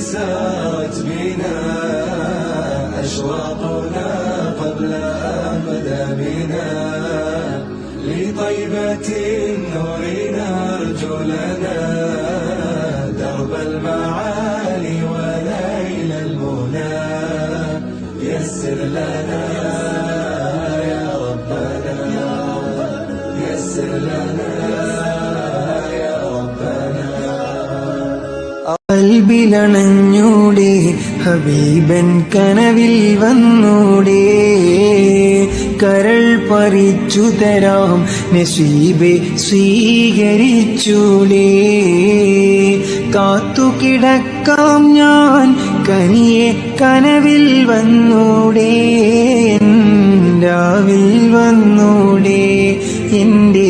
سارت بنا أشواقنا قبل أبدا بنا لطيبة النور نرجو لنا درب المعالي ونيل المنى يسر لنا يا ربنا يسر لنا കൽബിലണഞ്ഞൂടെ ഹബീബൻ കനവിൽ വന്നൂടെ കരൾ പറിച്ചു തരാം നസീബെ സ്വീകരിച്ചൂടെ കാത്തുകിടക്കാം ഞാൻ കനിയെ കനവിൽ വന്നൂടെ രാവിൽ വന്നൂടെ എൻ്റെ